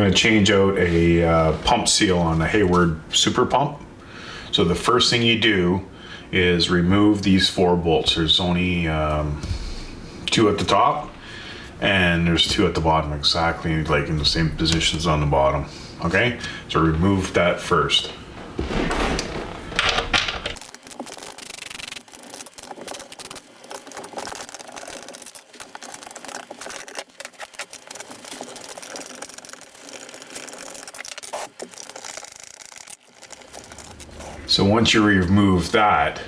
going to change out a pump seal on the Hayward super pump. So the first thing you do is remove these 4 bolts. There's only 2 at the top and there's 2 at the bottom, exactly like in the same positions on the bottom. Okay, so remove that first. So once you remove that,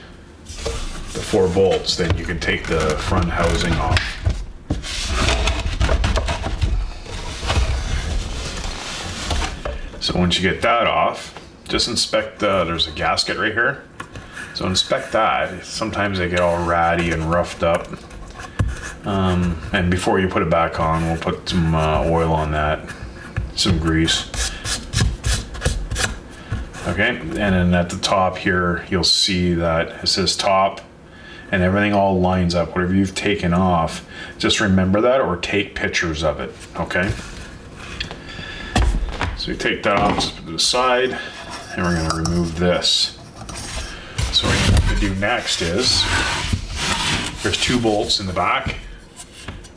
the 4 bolts, then you can take the front housing off. So once you get that off, just inspect there's a gasket right here. So inspect that. Sometimes they get all ratty and roughed up. And before you put it back on, we'll put some oil on that, some grease. Okay, and then at the top here, you'll see that it says top and everything all lines up. Whatever you've taken off, just remember that or take pictures of it, okay? So you take that off, just put it to the side, and we're gonna remove this. So what you have to do next is, there's 2 bolts in the back,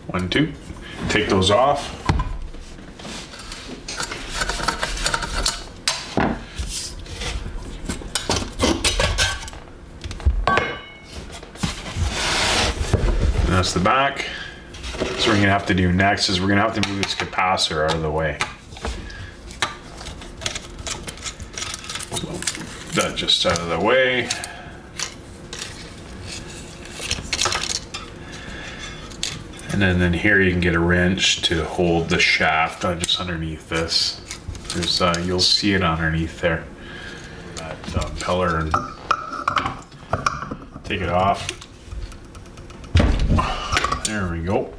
1, 2, take those off. That's the back. So what we're gonna have to do next is we're gonna have to move this capacitor out of the way. So that just out of the way. And then here you can get a wrench to hold the shaft just underneath this. There's you'll see it underneath there. That impeller, and take it off. There we go.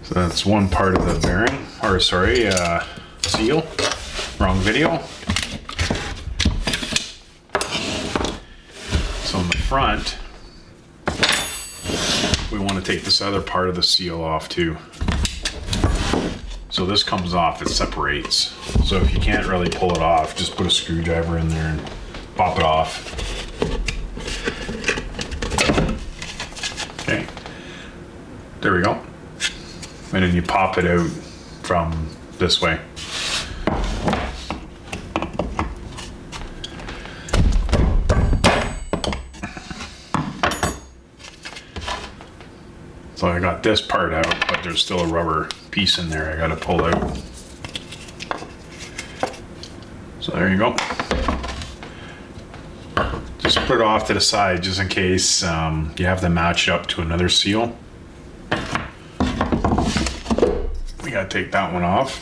So that's one part of the bearing, or sorry, seal. Wrong video. So in the front, we want to take this other part of the seal off too. So this comes off, it separates. So if you can't really pull it off, just put a screwdriver in there and pop it off. Okay, there we go. And then you pop it out from this way. So I got this part out, but there's still a rubber piece in there I gotta pull out. So there you go. Just put it off to the side just in case you have to match it up to another seal. We gotta take that one off.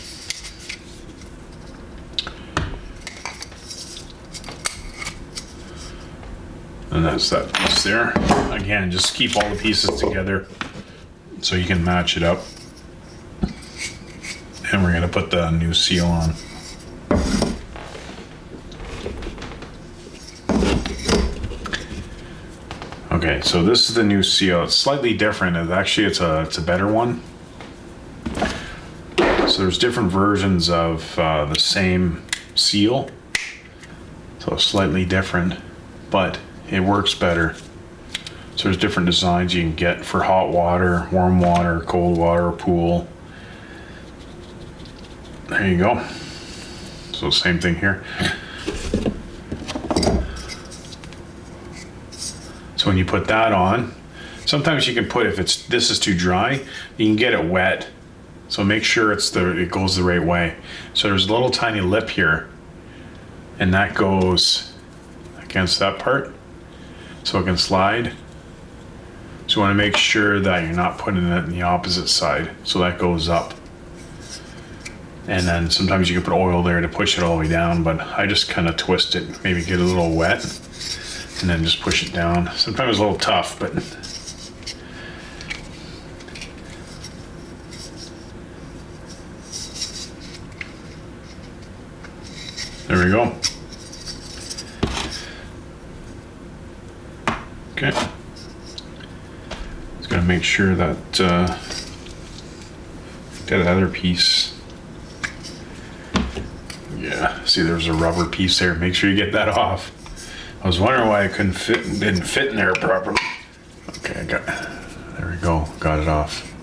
And that's that piece there. Again, just keep all the pieces together so you can match it up. And we're gonna put the new seal on. Okay, so this is the new seal. It's slightly different. Actually, it's a better one. So there's different versions of the same seal. So slightly different, but it works better. So there's different designs you can get for hot water, warm water, cold water, pool. There you go. So same thing here. So when you put that on, sometimes you can put, if this is too dry, you can get it wet. So make sure it goes the right way. So there's a little tiny lip here, and that goes against that part, so it can slide. So you want to make sure that you're not putting it in the opposite side, so that goes up. And then sometimes you can put oil there to push it all the way down, but I just kind of twist it, maybe get a little wet, and then just push it down. Sometimes it's a little tough, but there we go. Okay. Just gonna make sure that that other piece. Yeah, see there's a rubber piece there. Make sure you get that off. I was wondering why I didn't fit in there properly. Okay, there we go, got it off.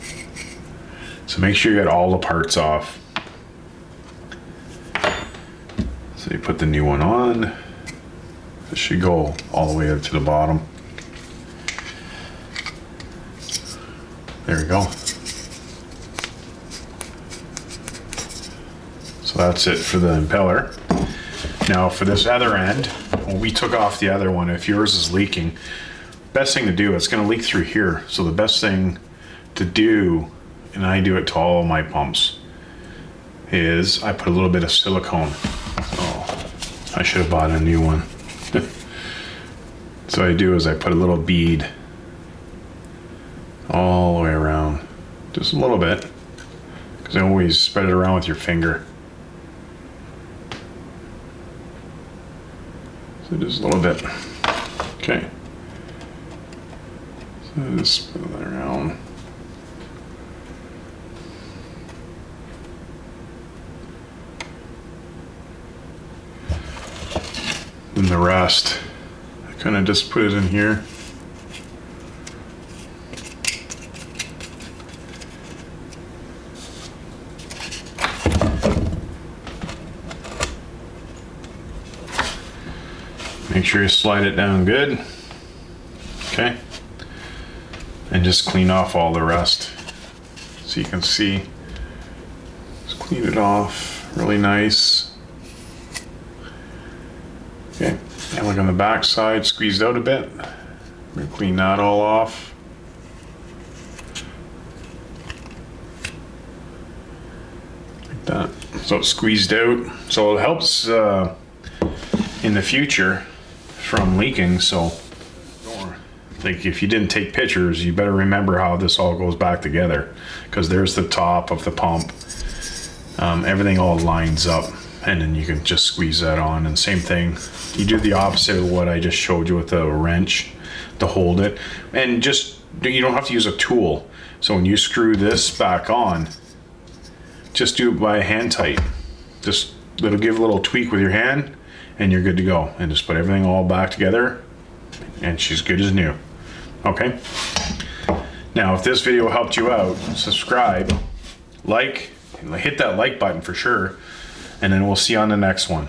So make sure you get all the parts off. So you put the new one on. This should go all the way up to the bottom. There we go. So that's it for the impeller. Now for this other end, well, we took off the other one. If yours is leaking, best thing to do, it's going to leak through here. So the best thing to do, and I do it to all my pumps, is I put a little bit of silicone. Oh, I should have bought a new one. So what I do is I put a little bead all the way around, just a little bit, because I always spread it around with your finger. So just a little bit. Okay. So just spread it around. And the rest, I kind of just put it in here. Make sure you slide it down good. Okay. And just clean off all the rest. So you can see, just clean it off really nice. Okay, and look on the back side, squeezed out a bit. I'm gonna clean that all off. Like that. So it's squeezed out. So it helps in the future from leaking. So like if you didn't take pictures, you better remember how this all goes back together, because there's the top of the pump. Everything all lines up, and then you can just squeeze that on. And same thing, you do the opposite of what I just showed you with the wrench to hold it. And just, you don't have to use a tool. So when you screw this back on, just do it by hand tight. Just it'll give a little tweak with your hand and you're good to go. And just put everything all back together and she's good as new. Okay. Now, if this video helped you out, subscribe, like, hit that like button for sure. And then we'll see you on the next one.